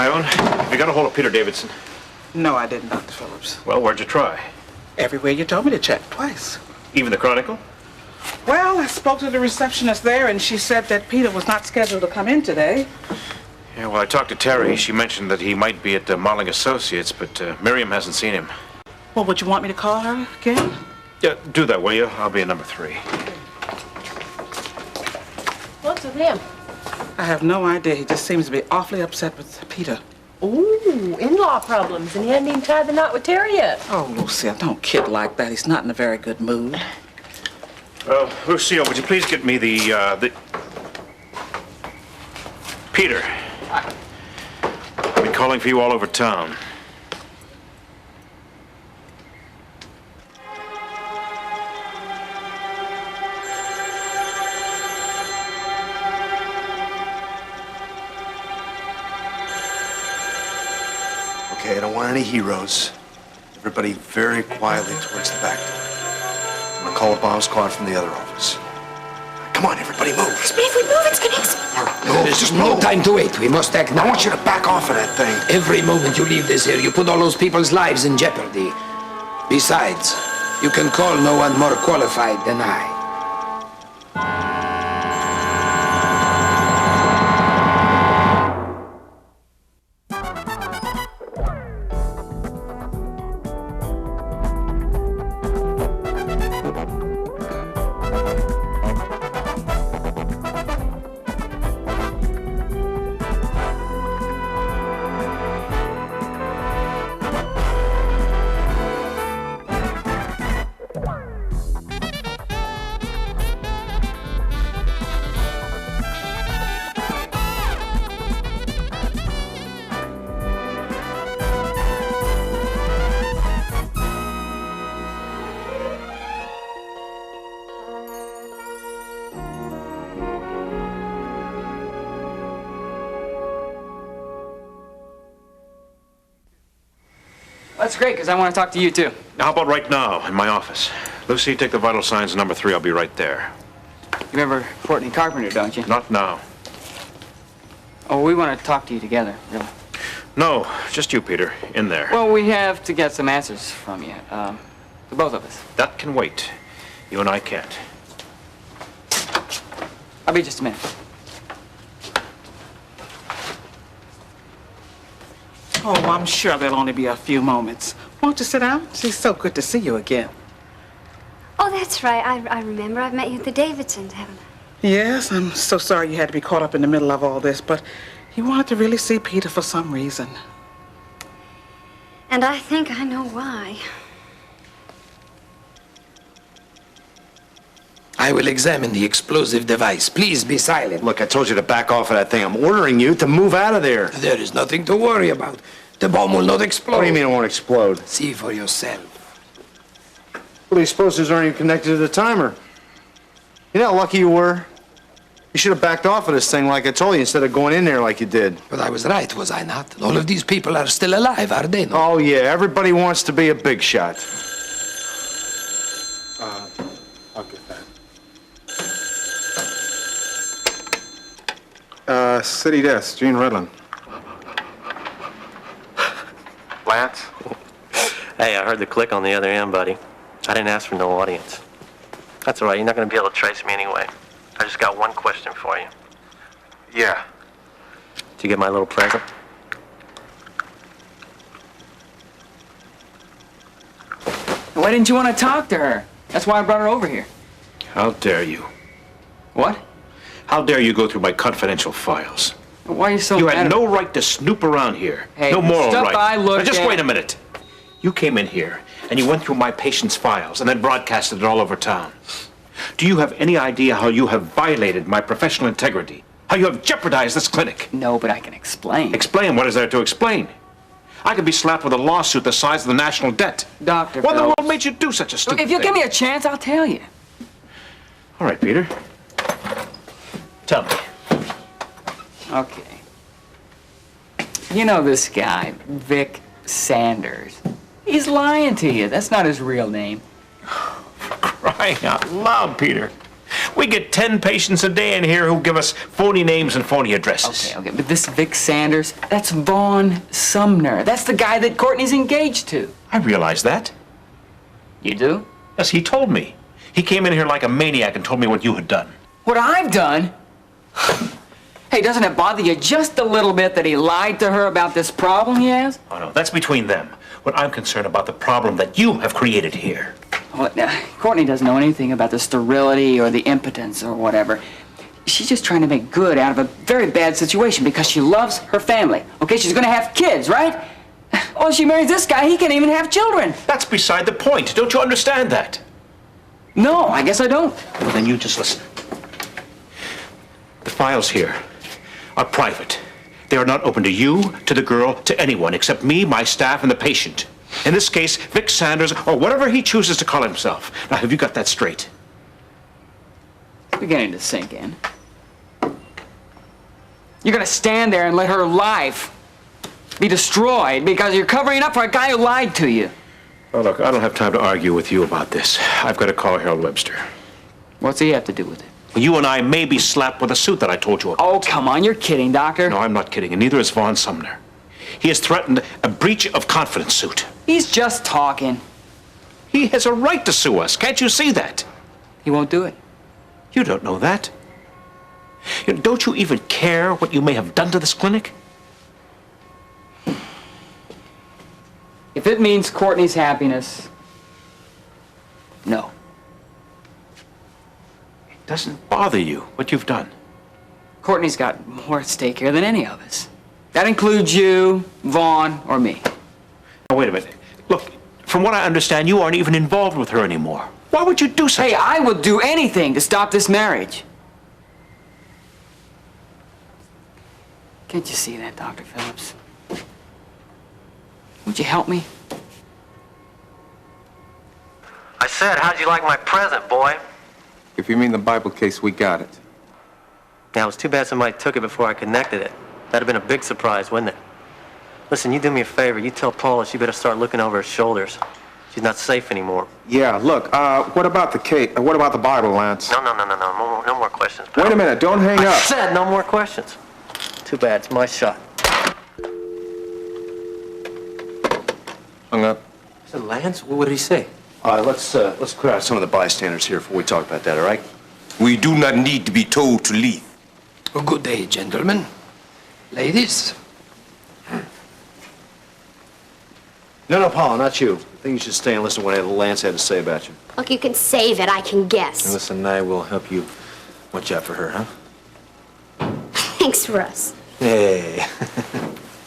Ione, have you got a hold of Peter Davidson? No, I didn't, Dr. Phillips. Well, where'd you try? Everywhere you told me to check, twice. Even the Chronicle? Well, I spoke to the receptionist there, and she said that Peter was not scheduled to come in today. Yeah, well, I talked to Terry. She mentioned that he might be at Marling Associates, but Miriam hasn't seen him. Well, would you want me to call her again? Yeah, do that, will you? I'll be at number 3. What's with him? I have no idea. He just seems to be awfully upset with Peter. Ooh, in-law problems, and he hadn't even tied the knot with Terry yet. Oh, Lucille, don't kid like that. He's not in a very good mood. Lucille, would you please get me the... Peter. I've been calling for you all over town. Okay, I don't want any heroes. Everybody very quietly towards the back door. I'm gonna call a bomb squad from the other office. Come on, everybody, move. But if we move, it's gonna explode. No, There's just no time to wait. We must act now. I want you to back off of that thing. Every moment you leave this here, you put all those people's lives in jeopardy. Besides, you can call no one more qualified than I. That's great, because I want to talk to you, too. How about right now, in my office? Lucy, take the vital signs, number 3. I'll be right there. You remember Courtney Carpenter, don't you? Not now. Oh, we want to talk to you together, really. No, just you, Peter. In there. Well, we have to get some answers from you. The both of us. That can wait. You and I can't. I'll be just a minute. Oh, I'm sure there'll only be a few moments. Won't you sit down? It's so good to see you again. Oh, that's right. I remember. I've met you at the Davidsons, haven't I? Yes, I'm so sorry you had to be caught up in the middle of all this, but he wanted to really see Peter for some reason. And I think I know why. I will examine the explosive device. Please be silent. Look, I told you to back off of that thing. I'm ordering you to move out of there. There is nothing to worry about. The bomb will not explode. What do you mean it won't explode? See for yourself. Well, the explosives aren't even connected to the timer. You know how lucky you were? You should have backed off of this thing like I told you instead of going in there like you did. But I was right, was I not? All of these people are still alive, are they not? Oh, yeah. Everybody wants to be a big shot. I'll get that. City desk, Gene Redlin. Lance? Hey, I heard the click on the other end, buddy. I didn't ask for no audience. That's all right. You're not going to be able to trace me anyway. I just got one question for you. Yeah. Did you get my little present? Why didn't you want to talk to her? That's why I brought her over here. How dare you? What? How dare you go through my confidential files? Why are you so You mad had at no me? right to snoop around here. Hey, no moral stuff right. I looked Now, just at- wait a minute. You came in here and you went through my patient's files and then broadcasted it all over town. Do you have any idea how you have violated my professional integrity? How you have jeopardized this clinic? No, but I can explain. Explain? What is there to explain? I could be slapped with a lawsuit the size of the national debt. Dr. What in the Phillips. world made you do such a stupid Look, if you thing? give me a chance, I'll tell you. All right, Peter. Tell me. Okay. You know this guy, Vic Sanders. He's lying to you. That's not his real name. Crying out loud, Peter. We get 10 patients a day in here who give us phony names and phony addresses. Okay, but this Vic Sanders, that's Vaughn Sumner. That's the guy that Courtney's engaged to. I realize that. You do? Yes, he told me. He came in here like a maniac and told me what you had done. What I've done? Hey, doesn't it bother you just a little bit that he lied to her about this problem he has? Oh, no, that's between them. But I'm concerned about the problem that you have created here. Well, Courtney doesn't know anything about the sterility or the impotence or whatever. She's just trying to make good out of a very bad situation because she loves her family. Okay, she's gonna have kids, right? Well, she marries this guy, he can't even have children. That's beside the point. Don't you understand that? No, I guess I don't. Well, then you just listen. The files here are private. They are not open to you, to the girl, to anyone except me, my staff, and the patient. In this case, Vic Sanders, or whatever he chooses to call himself. Now, have you got that straight? Beginning to sink in. You're gonna stand there and let her life be destroyed because you're covering up for a guy who lied to you. Oh, look, I don't have time to argue with you about this. I've got to call Harold Webster. What's he have to do with it? You and I may be slapped with a suit that I told you about. Oh, come on, you're kidding, Doctor. No, I'm not kidding, and neither is Vaughn Sumner. He has threatened a breach of confidence suit. He's just talking. He has a right to sue us. Can't you see that? He won't do it. You don't know that. Don't you even care what you may have done to this clinic? If it means Courtney's happiness, no. It doesn't bother you what you've done. Courtney's got more at stake here than any of us. That includes you, Vaughn, or me. Now, wait a minute. Look, from what I understand, you aren't even involved with her anymore. Why would you do such Hey, I would do anything to stop this marriage. Can't you see that, Dr. Phillips? Would you help me? I said, how'd you like my present, boy? If you mean the Bible case, we got it. Now, it was too bad somebody took it before I connected it. That'd have been a big surprise, wouldn't it? Listen, you do me a favor. You tell Paula she better start looking over her shoulders. She's not safe anymore. Yeah, look, what about the case? What about the Bible, Lance? No. No more questions, pal. Wait a minute, don't hang I up. said no more questions. Too bad, it's my shot. Hung up. I said, Lance, what did he say? All right, let's clear out some of the bystanders here before we talk about that, all right? We do not need to be told to leave. Oh, good day, gentlemen. Ladies. No, Paula, not you. I think you should stay and listen to what Lance had to say about you. Look, you can save it, I can guess. Listen, I will help you watch out for her, huh? Thanks, Russ. Hey.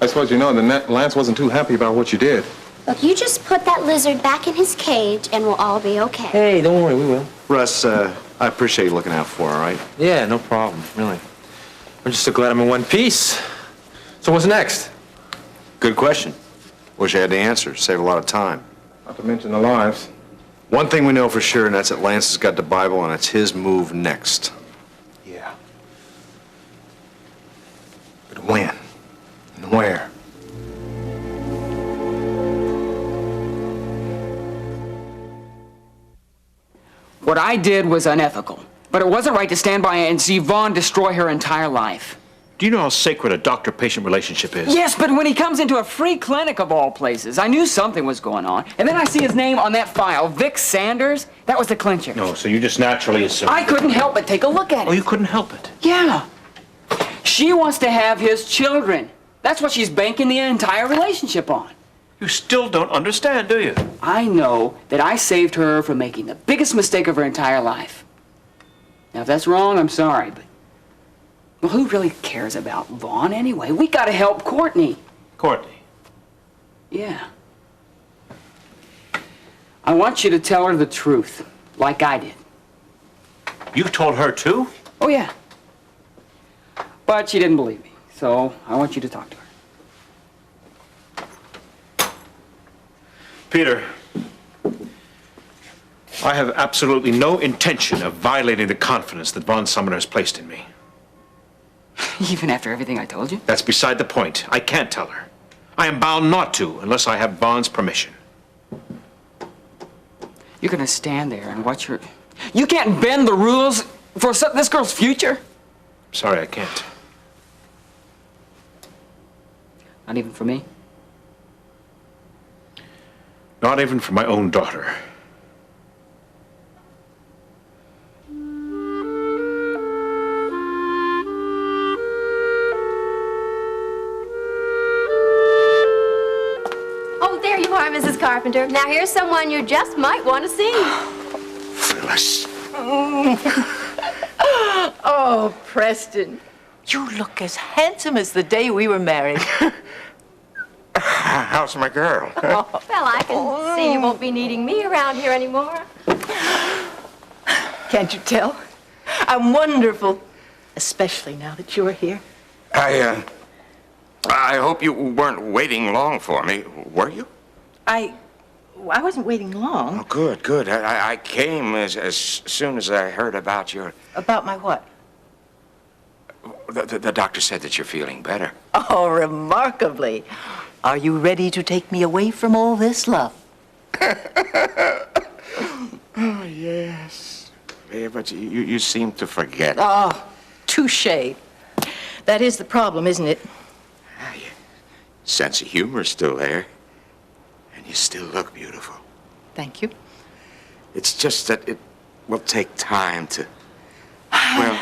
I suppose you know that Lance wasn't too happy about what you did. Look, you just put that lizard back in his cage and we'll all be okay. Hey, don't worry, we will. Russ, I appreciate you looking out for her, all right? Yeah, no problem, really. I'm just so glad I'm in one piece. So what's next? Good question. Wish I had the answer. Save a lot of time. Not to mention the lives. One thing we know for sure, and that's that Lance has got the Bible, and it's his move next. Yeah. But when? And where? What I did was unethical, but it wasn't right to stand by and see Vaughn destroy her entire life. Do you know how sacred a doctor-patient relationship is? Yes, but when he comes into a free clinic of all places, I knew something was going on. And then I see his name on that file, Vic Sanders. That was the clincher. No, so you just naturally assumed. I couldn't help but take a look at it. Oh, you couldn't help it. Yeah. She wants to have his children. That's what she's banking the entire relationship on. You still don't understand, do you? I know that I saved her from making the biggest mistake of her entire life. Now, if that's wrong, I'm sorry, but... Well, who really cares about Vaughn anyway? We gotta help Courtney. Courtney. Yeah. I want you to tell her the truth, like I did. You told her too? Oh, yeah. But she didn't believe me, so I want you to talk to her. Peter, I have absolutely no intention of violating the confidence that Vaughn Sumner has placed in me. Even after everything I told you? That's beside the point. I can't tell her. I am bound not to unless I have Vaughn's permission. You're gonna stand there and watch her... You can't bend the rules For this girl's future? Sorry, I can't. Not even for me? Not even for my own daughter. Oh, there you are, Mrs. Carpenter. Now here's someone you just might want to see. Phyllis. Oh, Preston, you look as handsome as the day we were married. How's my girl? Well, I can see you won't be needing me around here anymore. Can't you tell? I'm wonderful, especially now that you're here. I hope you weren't waiting long for me, were you? I wasn't waiting long. Oh, good, good. I came as soon as I heard about your... About my what? The doctor said that you're feeling better. Oh, remarkably. Are you ready to take me away from all this, love? Oh, yes. Yeah, but you seem to forget. Oh, touche. That is the problem, isn't it? Your sense of humor's still there. And you still look beautiful. Thank you. It's just that it will take time to... Well,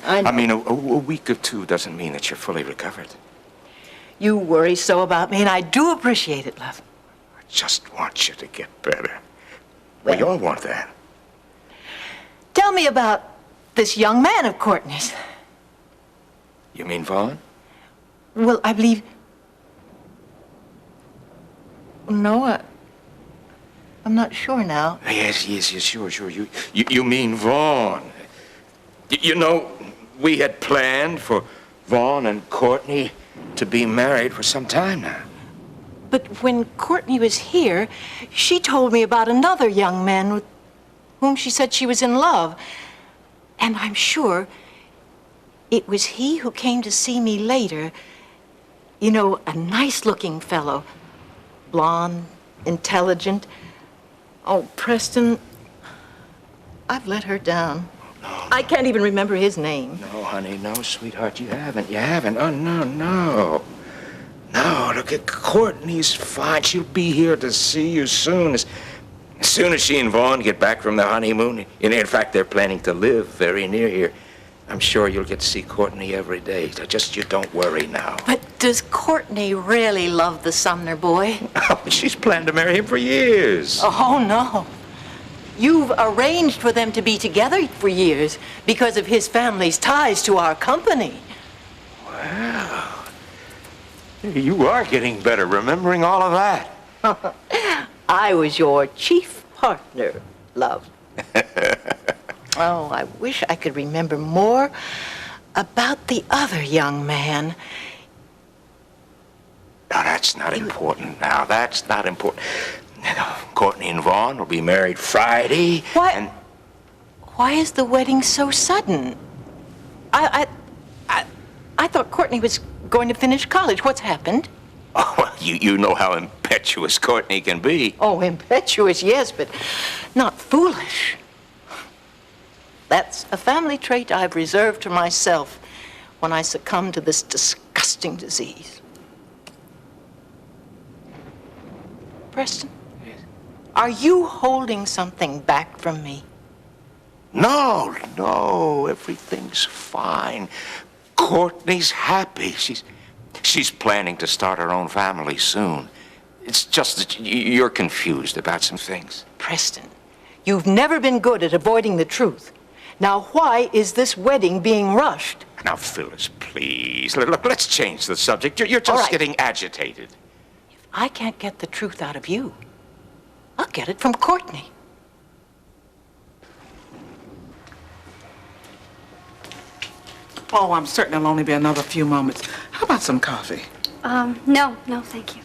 I mean, a week or two doesn't mean that you're fully recovered. You worry so about me, and I do appreciate it, love. I just want you to get better. We all want that. Tell me about this young man of Courtney's. You mean Vaughn? Well, I believe... No, I'm not sure now. Yes, sure. You mean Vaughn. You know, we had planned for Vaughn and Courtney to be married for some time now. But when Courtney was here, she told me about another young man with whom she said she was in love. And I'm sure it was he who came to see me later. You know, a nice-looking fellow. Blonde, intelligent. Oh, Preston, I've let her down. No. I can't even remember his name. No, honey, no, sweetheart, you haven't. Oh, no. No, look at Courtney's fine. She'll be here to see you soon as she and Vaughn get back from the honeymoon. In fact, they're planning to live very near here. I'm sure you'll get to see Courtney every day. Just you don't worry now. But does Courtney really love the Sumner boy? Oh, she's planned to marry him for years. Oh, no. You've arranged for them to be together for years because of his family's ties to our company. Wow. You are getting better, remembering all of that. I was your chief partner, love. Oh, I wish I could remember more about the other young man. No, that's not important now. That's not important. Courtney and Vaughn will be married Friday. Why is the wedding so sudden? I thought Courtney was going to finish college. What's happened? Oh, well, you know how impetuous Courtney can be. Oh, impetuous, yes, but not foolish. That's a family trait I've reserved to myself when I succumb to this disgusting disease. Preston? Yes. Are you holding something back from me? No, everything's fine. Courtney's happy. She's planning to start her own family soon. It's just that you're confused about some things. Preston, you've never been good at avoiding the truth. Now, why is this wedding being rushed? Now, Phyllis, please. Look, let's change the subject. You're just All right. getting agitated. If I can't get the truth out of you, I'll get it from Courtney. Oh, I'm certain it'll only be another few moments. How about some coffee? No, thank you.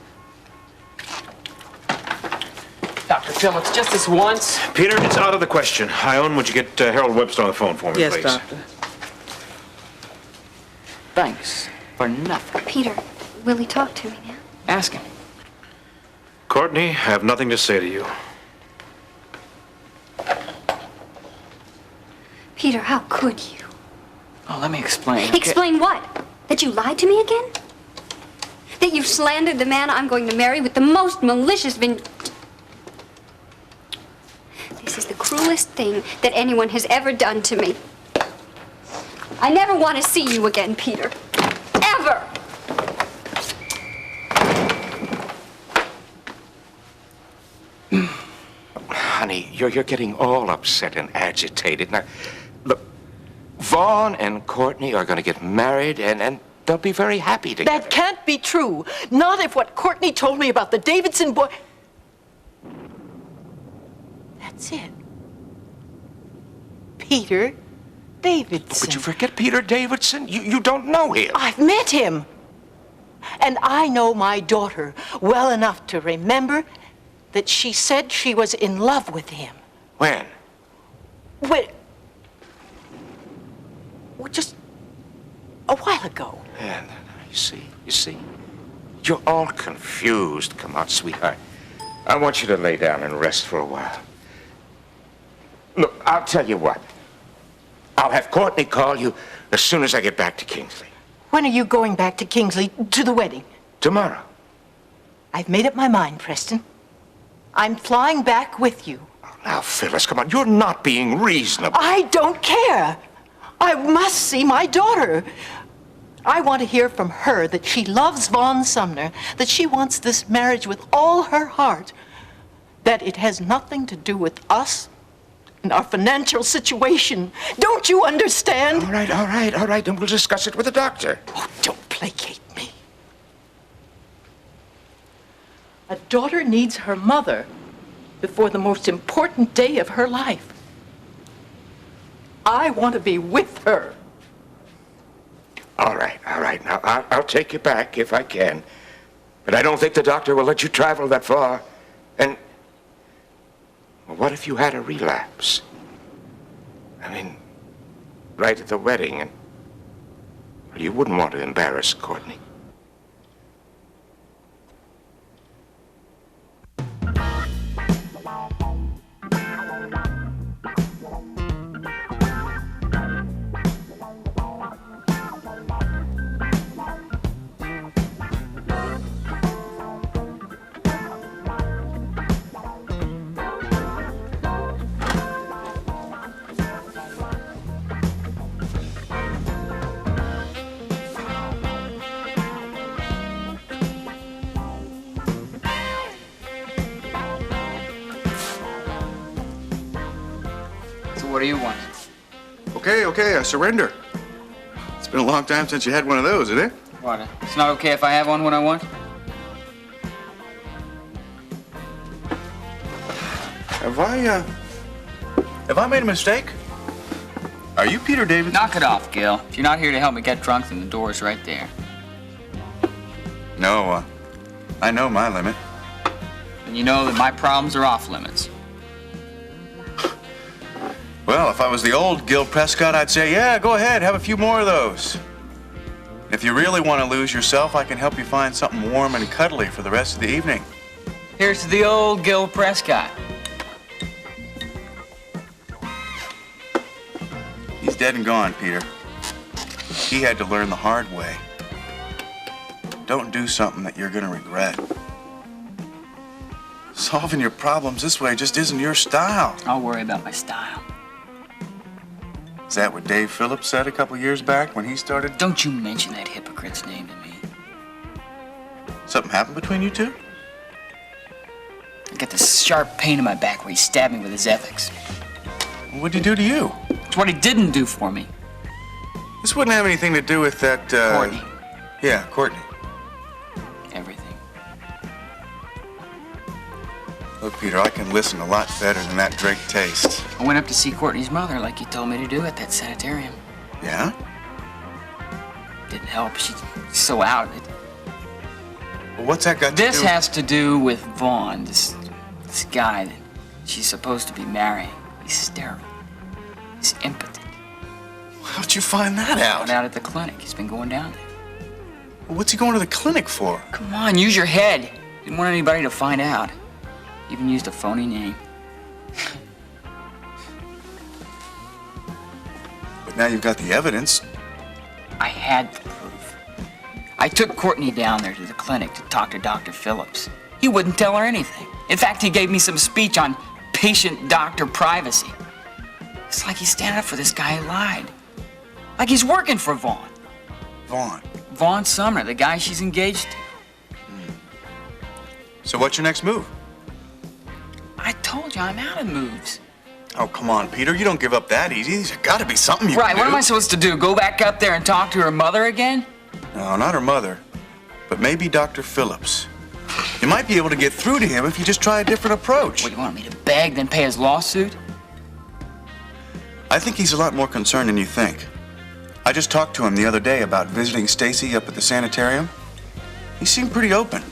Dr. Phillips, just this once. Peter, it's out of the question. Ione, would you get Harold Webster on the phone for me, Yes, please? doctor. Thanks for nothing. Peter, will he talk to me now? Ask him. Courtney, I have nothing to say to you. Peter, how could you? Oh, let me explain. okay? Explain what? That you lied to me again? That you slandered the man I'm going to marry with the most malicious This is the cruelest thing that anyone has ever done to me. I never want to see you again, Peter. Ever! Honey, you're getting all upset and agitated. Now, look, Vaughn and Courtney are going to get married, and they'll be very happy together. That can't be true. Not if what Courtney told me about the Davidson boy... That's it. Peter Davidson. But you forget Peter Davidson? You don't know him. I've met him. And I know my daughter well enough to remember that she said she was in love with him. When? Well, just a while ago. And you see, you're all confused. Come on, sweetheart. I want you to lay down and rest for a while. Look, I'll tell you what. I'll have Courtney call you as soon as I get back to Kingsley. When are you going back to Kingsley to the wedding? Tomorrow. I've made up my mind, Preston. I'm flying back with you. Oh, now, Phyllis, come on. You're not being reasonable. I don't care. I must see my daughter. I want to hear from her that she loves Vaughn Sumner, that she wants this marriage with all her heart, that it has nothing to do with us and our financial situation. Don't you understand? All right. Then we'll discuss it with the doctor. Oh, don't placate me. A daughter needs her mother before the most important day of her life. I want to be with her. All right. Now, I'll take you back if I can. But I don't think the doctor will let you travel that far. And well, what if you had a relapse? I mean, right at the wedding, and well, you wouldn't want to embarrass Courtney. What do you want? Okay, I surrender. It's been a long time since you had one of those, isn't it? What? It's not okay if I have one when I want? Have I made a mistake? Are you Peter Davidson? Knock it off, Gil. If you're not here to help me get drunk, then the door's right there. No, I know my limit. And you know that my problems are off limits. Well, if I was the old Gil Prescott, I'd say, yeah, go ahead, have a few more of those. If you really want to lose yourself, I can help you find something warm and cuddly for the rest of the evening. Here's to the old Gil Prescott. He's dead and gone, Peter. He had to learn the hard way. Don't do something that you're going to regret. Solving your problems this way just isn't your style. I'll worry about my style. Is that what Dave Phillips said a couple years back when he started? Don't you mention that hypocrite's name to me. Something happened between you two? I got this sharp pain in my back where he stabbed me with his ethics. What'd he do to you? It's what he didn't do for me. This wouldn't have anything to do with that, Courtney. Yeah, Courtney. Everything. Look, Peter, I can listen a lot better than that Drake taste. I went up to see Courtney's mother like you told me to do at that sanitarium. Yeah? Didn't help. She's so out. Well, what's that got to do? This has to do with Vaughn, this guy that she's supposed to be marrying. He's sterile. He's impotent. How'd you find that out? Found out at the clinic. He's been going down there. Well, what's he going to the clinic for? Come on, use your head. Didn't want anybody to find out. Even used a phony name. But now you've got the evidence. I had the proof. I took Courtney down there to the clinic to talk to Dr. Phillips. He wouldn't tell her anything. In fact, he gave me some speech on patient-doctor privacy. It's like he's standing up for this guy who lied. Like he's working for Vaughn. Vaughn. Vaughn Sumner, the guy she's engaged to. So what's your next move? I told you I'm out of moves. Oh, come on, Peter. You don't give up that easy. There's got to be something you Right, can do. what am I supposed to do? Go back up there and talk to her mother again? No, not her mother. But maybe Dr. Phillips. You might be able to get through to him if you just try a different approach. What, you want me to beg, then pay his lawsuit? I think he's a lot more concerned than you think. I just talked to him the other day about visiting Stacy up at the sanitarium. He seemed pretty open.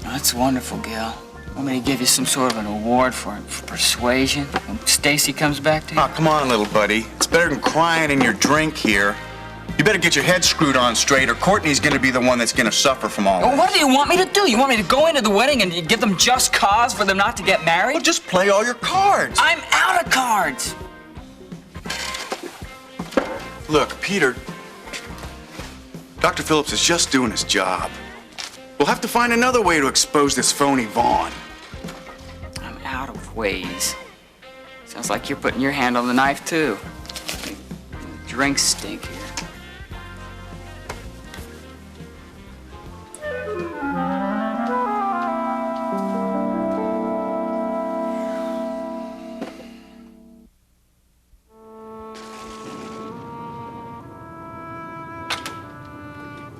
That's wonderful, Gil. Want me to give you some sort of an award for persuasion when Stacy comes back to you? Oh, come on, little buddy. It's better than crying in your drink here. You better get your head screwed on straight, or Courtney's gonna be the one that's gonna suffer from all Well, this. what do you want me to do? You want me to go into the wedding and give them just cause for them not to get married? Well, just play all your cards. I'm out of cards. Look, Peter, Dr. Phillips is just doing his job. We'll have to find another way to expose this phony Vaughn. I'm out of ways. Sounds like you're putting your hand on the knife, too. Drinks stink here.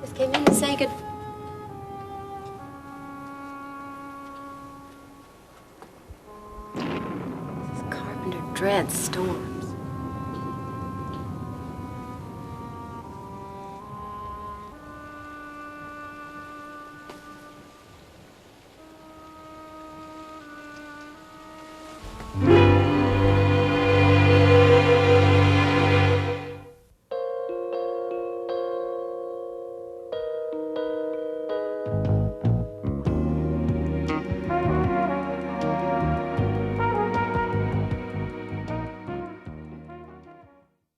Just came in and say good. This is Carpenter Dread storm.